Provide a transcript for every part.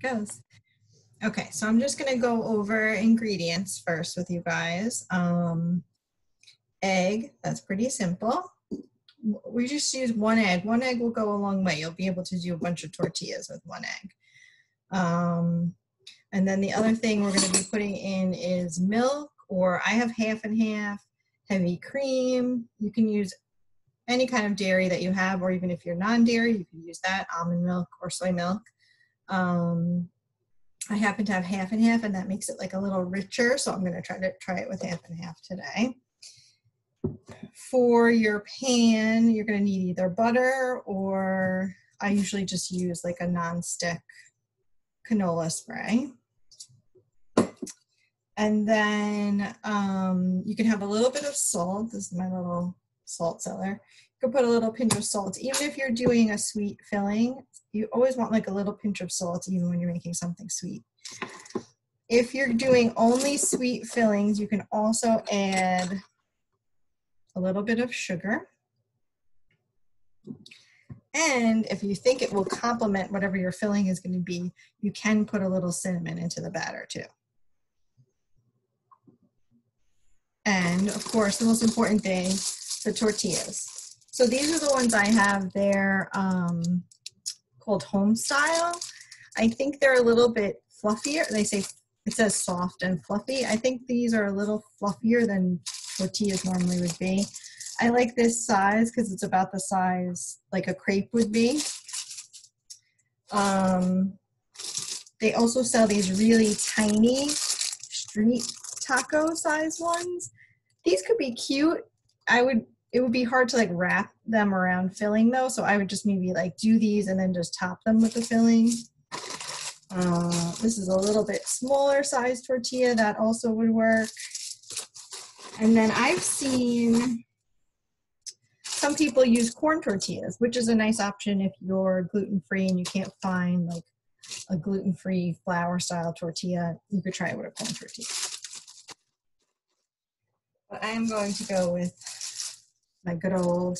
it goes. Okay, so I'm just gonna go over ingredients first with you guys. Egg, that's pretty simple. We just use one egg. One egg will go a long way. You'll be able to do a bunch of tortillas with one egg. And then the other thing we're gonna be putting in is milk, or I have half and half, heavy cream. You can use any kind of dairy that you have, or even if you're non-dairy, you can use that, almond milk or soy milk. I happen to have half and half, and that makes it like a little richer, so I'm gonna try it with half and half today. For your pan, you're gonna need either butter, or I usually just use like a non-stick canola spray. And then you can have a little bit of salt. This is my little salt cellar. You can put a little pinch of salt. Even if you're doing a sweet filling, you always want like a little pinch of salt even when you're making something sweet. If you're doing only sweet fillings, you can also add a little bit of sugar. And if you think it will complement whatever your filling is going to be, you can put a little cinnamon into the batter too. And of course, the most important thing, the tortillas. So these are the ones I have. They're called home style. I think they're a little bit fluffier. They say, it says soft and fluffy. I think these are a little fluffier than tortillas normally would be. I like this size because it's about the size like a crepe would be. They also sell these really tiny street taco size ones. These could be cute. It would be hard to like wrap them around filling though, so I would just maybe like do these and then just top them with the filling. This is a little bit smaller size tortilla, that also would work. And then I've seen some people use corn tortillas, which is a nice option if you're gluten-free and you can't find like a gluten-free flour style tortilla. You could try it with a corn tortilla. But I am going to go with my good old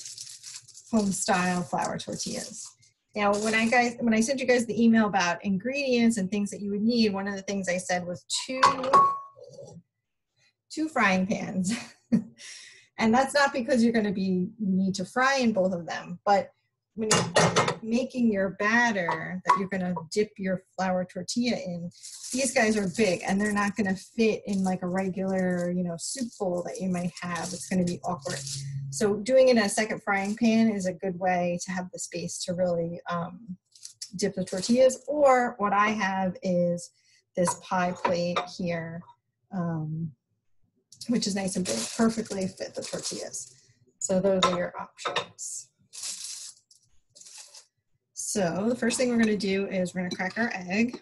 home style flour tortillas. Now, when I sent you guys the email about ingredients and things that you would need, one of the things I said was two frying pans. And that's not because you need to fry in both of them, but when you're making your batter that you're gonna dip your flour tortilla in, these guys are big and they're not gonna fit in like a regular, soup bowl that you might have. It's gonna be awkward. So doing it in a second frying pan is a good way to have the space to really dip the tortillas. Or what I have is this pie plate here, which is nice and big, perfectly fit the tortillas. So those are your options. So the first thing we're gonna do is we're gonna crack our egg.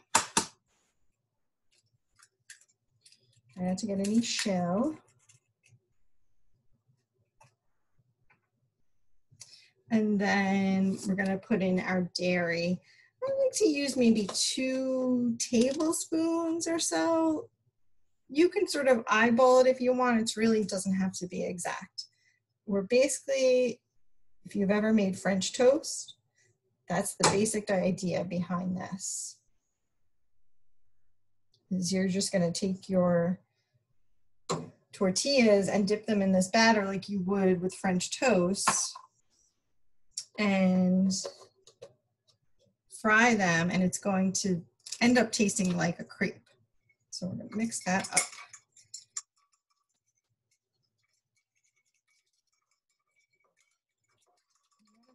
Try not to get any shell. And then we're gonna put in our dairy. I like to use maybe 2 tablespoons or so. You can sort of eyeball it if you want. It really doesn't have to be exact. We're basically, if you've ever made French toast, that's the basic idea behind this. Is you're just gonna take your tortillas and dip them in this batter like you would with French toast and fry them, and it's going to end up tasting like a crepe. So we're gonna mix that up.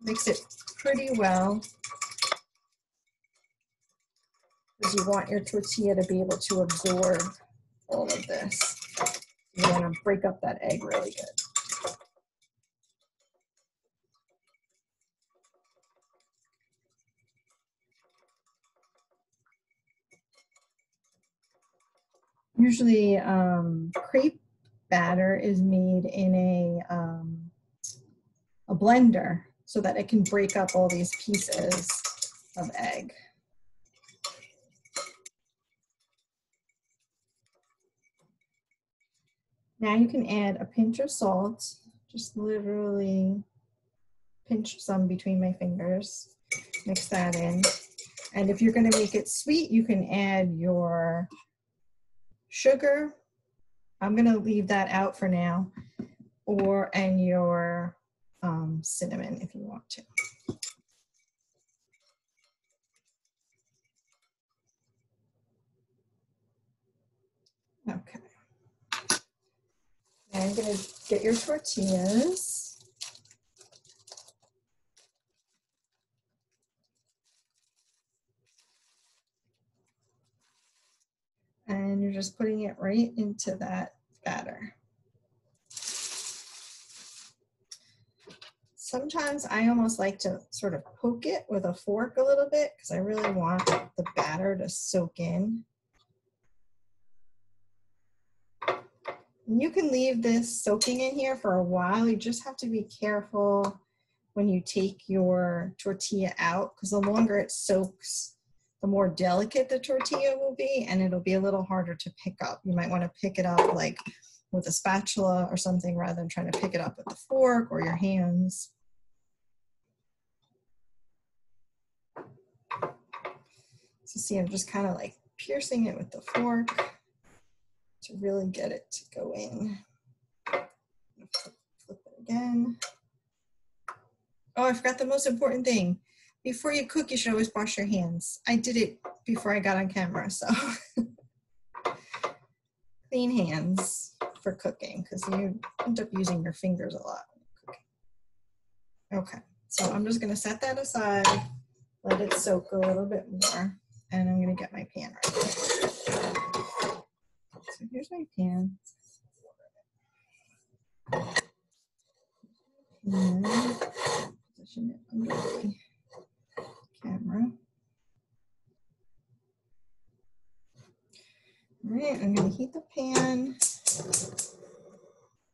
Mix it pretty well because you want your tortilla to be able to absorb all of this. You want to break up that egg really good. Usually crepe batter is made in a blender so that it can break up all these pieces of egg. Now you can add a pinch of salt, just literally pinch some between my fingers, mix that in. And if you're going to make it sweet, you can add your sugar. I'm going to leave that out for now, and your cinnamon if you want to. Okay. Now you're going to get your tortillas. And you're just putting it right into that batter. Sometimes I almost like to sort of poke it with a fork a little bit because I really want the batter to soak in. You can leave this soaking in here for a while. You just have to be careful when you take your tortilla out, because the longer it soaks, the more delicate the tortilla will be, and it'll be a little harder to pick up. You might want to pick it up like with a spatula or something rather than trying to pick it up with a fork or your hands. So see, I'm just kind of like piercing it with the fork to really get it to go in. Flip it again. Oh, I forgot the most important thing. Before you cook, you should always wash your hands. I did it before I got on camera, so. Clean hands for cooking, because you end up using your fingers a lot when you're cooking. Okay, so I'm just gonna set that aside, let it soak a little bit more, and I'm gonna get my pan ready. So here's my pan. And position it under the camera. All right, I'm gonna heat the pan.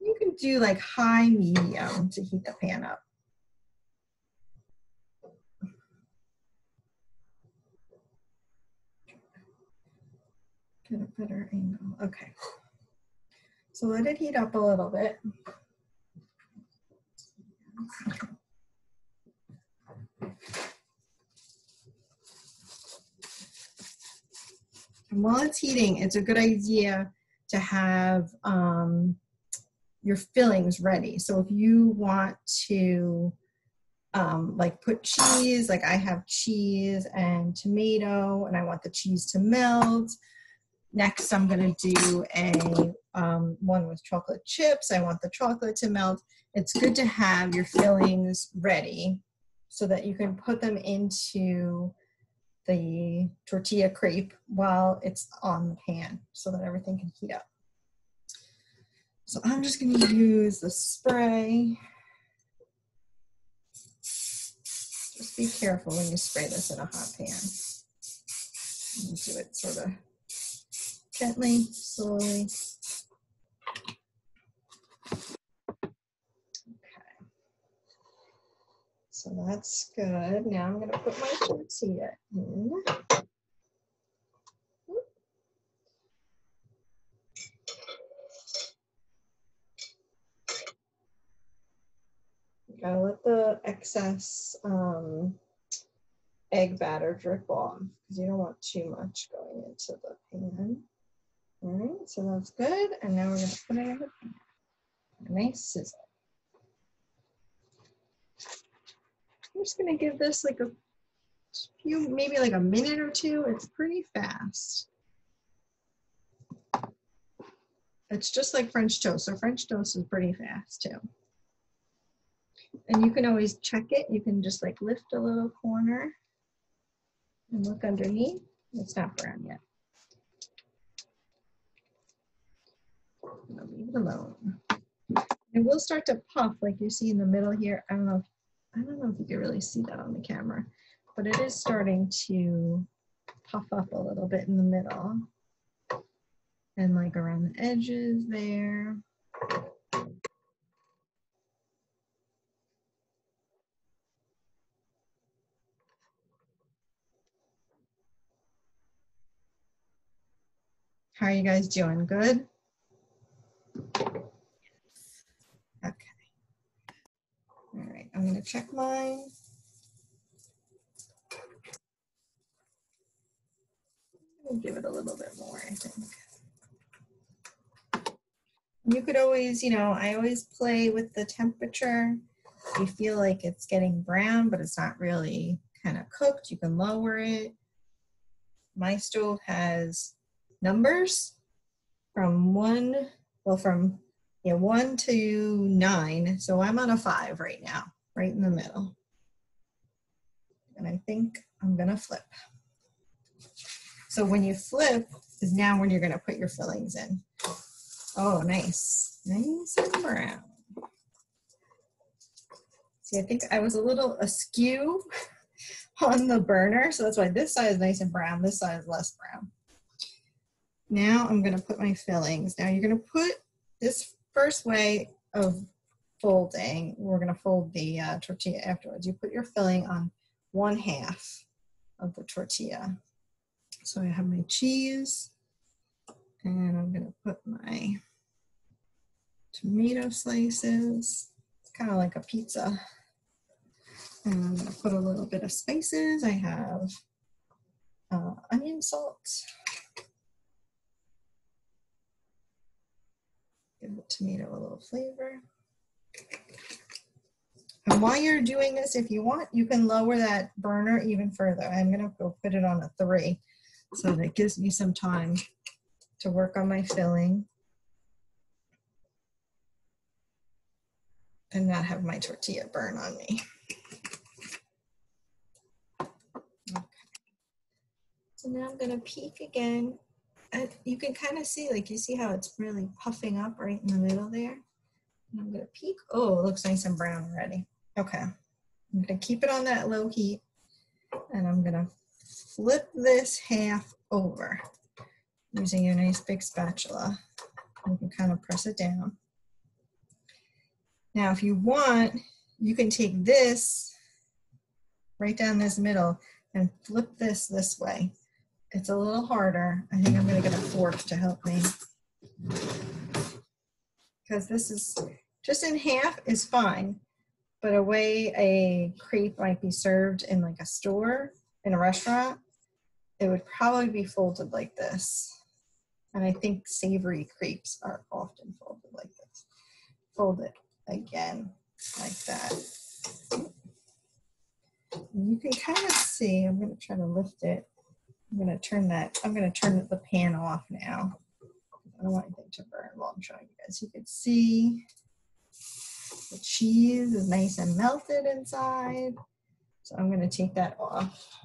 You can do like high medium to heat the pan up. Get a better angle. Okay. So let it heat up a little bit. And while it's heating, it's a good idea to have your fillings ready. So if you want to like put cheese, like I have cheese and tomato, and I want the cheese to melt. Next, I'm going to do a one with chocolate chips. I want the chocolate to melt. It's good to have your fillings ready so that you can put them into the tortilla crepe while it's on the pan so that everything can heat up. So I'm just going to use the spray. Just be careful when you spray this in a hot pan. And do it sort of gently, slowly. Okay. So that's good. Now I'm going to put my tortilla in. Gotta let the excess egg batter drip off because you don't want too much going into the pan. All right, so that's good. And now we're gonna put it in the pan. A nice sizzle. I'm just gonna give this like a few, maybe like a minute or two. It's pretty fast. It's just like French toast. So French toast is pretty fast too. And you can always check it. You can just like lift a little corner and look underneath. It's not brown yet. I'll leave it alone. It will start to puff like you see in the middle here. I don't know if you can really see that on the camera, but it is starting to puff up a little bit in the middle and like around the edges there. How are you guys doing? Good? Okay. All right, I'm gonna check mine. We'll give it a little bit more, I think. You could always, you know, I always play with the temperature. If you feel like it's getting brown, but it's not really kind of cooked, you can lower it. My stove has numbers from 1 to 9. So I'm on a 5 right now, right in the middle. And I think I'm gonna flip. So when you flip is now when you're gonna put your fillings in. Oh, nice, nice and brown. See, I think I was a little askew on the burner, so that's why this side is nice and brown, this side is less brown. Now I'm gonna put my fillings. Now you're gonna put this first way of folding, we're gonna fold the tortilla afterwards. You put your filling on 1/2 of the tortilla. So I have my cheese, and I'm gonna put my tomato slices. It's kind of like a pizza. And I'm gonna put a little bit of spices. I have onion salt. Give the tomato a little flavor. And while you're doing this, if you want, you can lower that burner even further. I'm gonna go put it on a 3, so that gives me some time to work on my filling and not have my tortilla burn on me. Okay. So now I'm gonna peek again. And you can kind of see, like, you see how it's really puffing up right in the middle there? And I'm gonna peek. Oh, it looks nice and brown already. Okay, I'm gonna keep it on that low heat, and I'm gonna flip this half over using your nice big spatula. You can kind of press it down. Now, if you want, you can take this right down this middle and flip this way. It's a little harder. I think I'm gonna get a fork to help me, because this is just in half is fine, but a way a crepe might be served in like a store, in a restaurant, it would probably be folded like this. And I think savory crepes are often folded like this. Fold it again like that. And you can kind of see, I'm gonna try to lift it. I'm gonna turn the pan off now. I don't want anything to burn while I'm showing you guys. You can see the cheese is nice and melted inside. So I'm gonna take that off,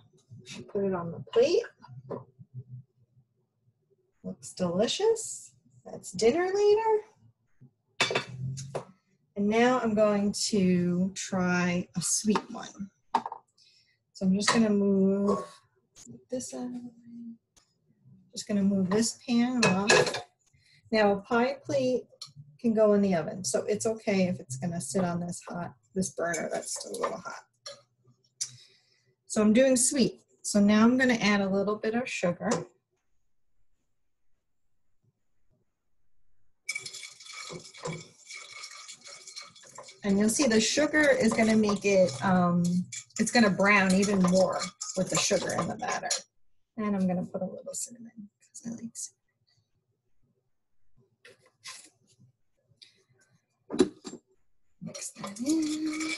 put it on the plate. Looks delicious. That's dinner later. And now I'm going to try a sweet one. So I'm just gonna move this out of the way. Just gonna move this pan off. Now a pie plate can go in the oven, so it's okay if it's gonna sit on this burner that's still a little hot. So I'm doing sweet. So now I'm gonna add a little bit of sugar. And you'll see the sugar is gonna make it, it's gonna brown even more with the sugar in the batter. And I'm gonna put a little cinnamon because I like cinnamon. Mix that in.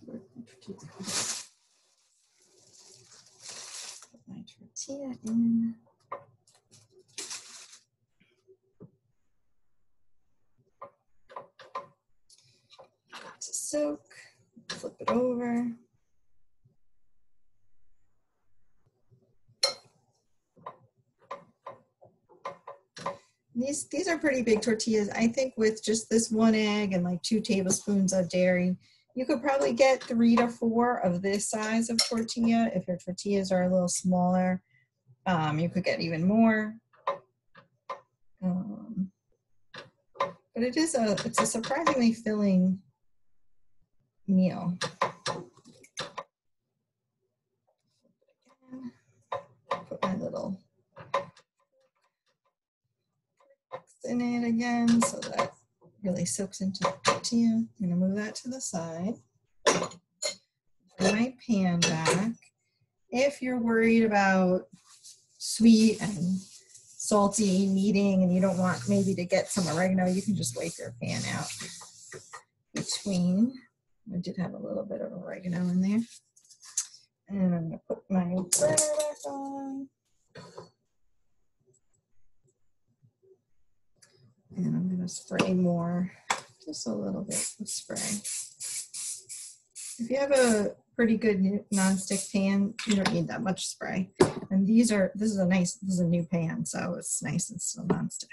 Put my tortilla in. To soak, flip it over. These are pretty big tortillas. I think with just this 1 egg and like 2 tablespoons of dairy, you could probably get 3 to 4 of this size of tortilla. If your tortillas are a little smaller, you could get even more. But it's a surprisingly filling meal. again so that really soaks into the tortilla. I'm gonna move that to the side. Bring my pan back. If you're worried about sweet and salty meeting and you don't want maybe to get some oregano, you can just wipe your pan out between. I did have a little bit of oregano in there. And I'm gonna put my burner back on. And I'm gonna spray more, just a little bit of spray. If you have a pretty good nonstick pan, you don't need that much spray. And this is a new pan, so it's nice and still nonstick.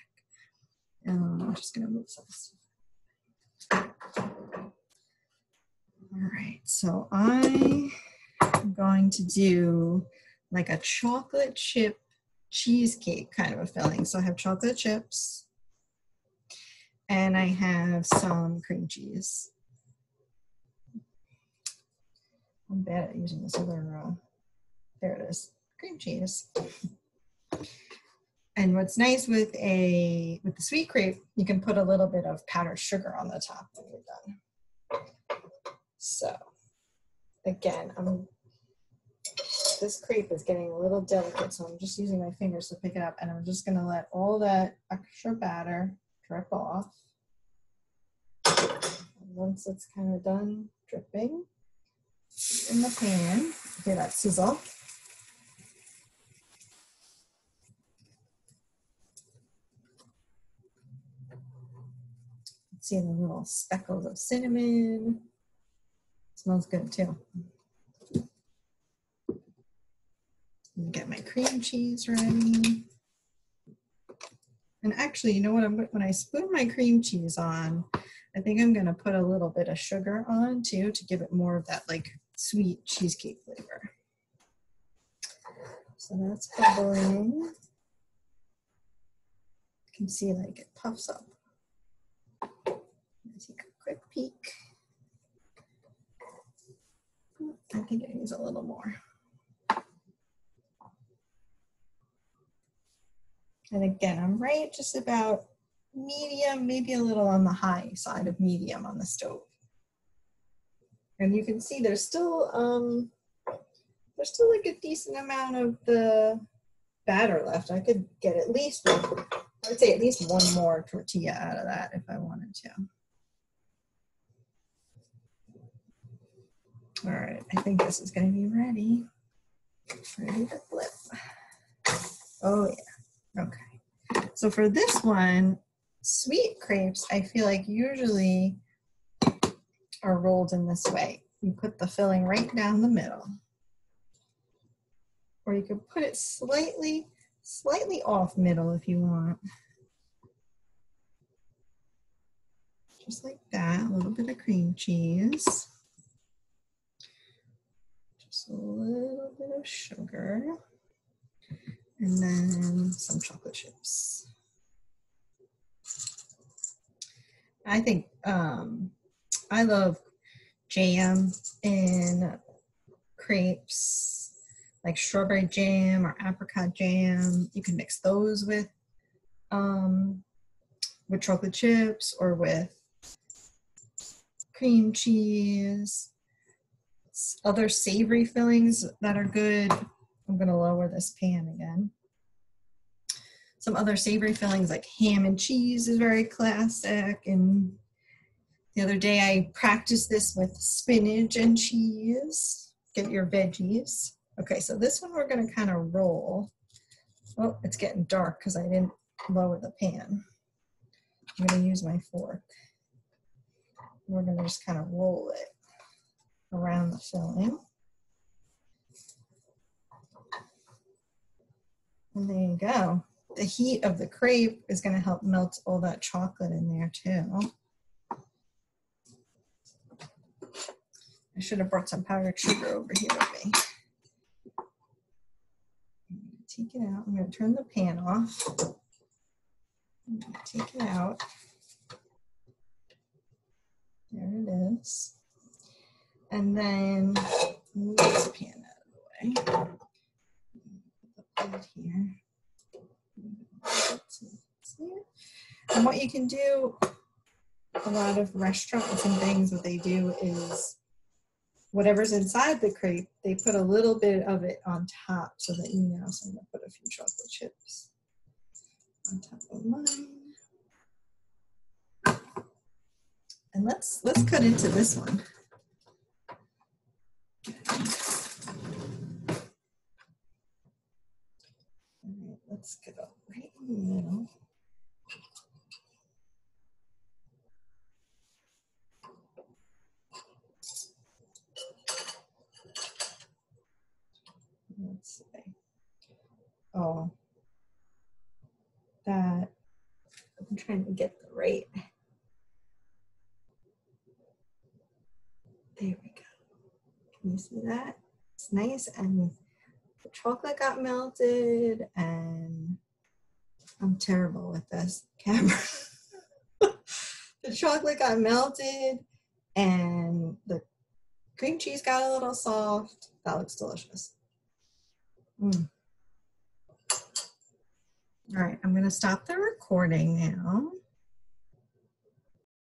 I'm just gonna move some stuff. All right, so I'm going to do like a chocolate chip cheesecake kind of a filling. So I have chocolate chips and I have some cream cheese. I'm bad at using this other, there it is, cream cheese. And what's nice with the sweet crepe, you can put a little bit of powdered sugar on the top when you're done. So again, this crepe is getting a little delicate, so I'm just using my fingers to pick it up, and I'm just gonna let all that extra batter drip off. And once it's kind of done dripping in the pan, hear that sizzle. See the little speckles of cinnamon. Smells good too. Get my cream cheese ready. And actually, you know what? When I spoon my cream cheese on, I think I'm gonna put a little bit of sugar on too to give it more of that like sweet cheesecake flavor. So that's bubbling. You can see like it puffs up. Take a quick peek. I think I use a little more. And again, I'm right just about medium, maybe a little on the high side of medium on the stove. And you can see there's still like a decent amount of the batter left. I could get at least one, I would say at least one more tortilla out of that if I wanted to. All right, I think this is going to be ready. Ready to flip. Oh yeah, okay. So for this one, sweet crepes, I feel like usually are rolled in this way. You put the filling right down the middle. Or you could put it slightly off middle if you want. Just like that, a little bit of cream cheese. Just a little bit of sugar. And then some chocolate chips. I think I love jam in crepes, like strawberry jam or apricot jam. You can mix those with chocolate chips or with cream cheese. Other savory fillings that are good. I'm gonna lower this pan again. Some other savory fillings like ham and cheese is very classic. And the other day I practiced this with spinach and cheese. Get your veggies. Okay, so this one we're gonna kind of roll. Oh, it's getting dark because I didn't lower the pan. I'm gonna use my fork. We're gonna just kind of roll it around the filling. And there you go. The heat of the crepe is going to help melt all that chocolate in there too. I should have brought some powdered sugar over here with me. Take it out. I'm going to turn the pan off. I'm going to take it out. There it is. And then move this pan out of the way. Put the plate here. And what you can do, a lot of restaurants and things, what they do is whatever's inside the crepe, they put a little bit of it on top so that you know. So I'm gonna put a few chocolate chips on top of mine. And let's cut into this one. All right, let's get up right in the middle. Let's see. Oh, that, I'm trying to get the right. There we go. Can you see that? It's nice, and the chocolate got melted, and I'm terrible with this camera. The chocolate got melted, and the cream cheese got a little soft. That looks delicious. Mm. All right, I'm going to stop the recording now.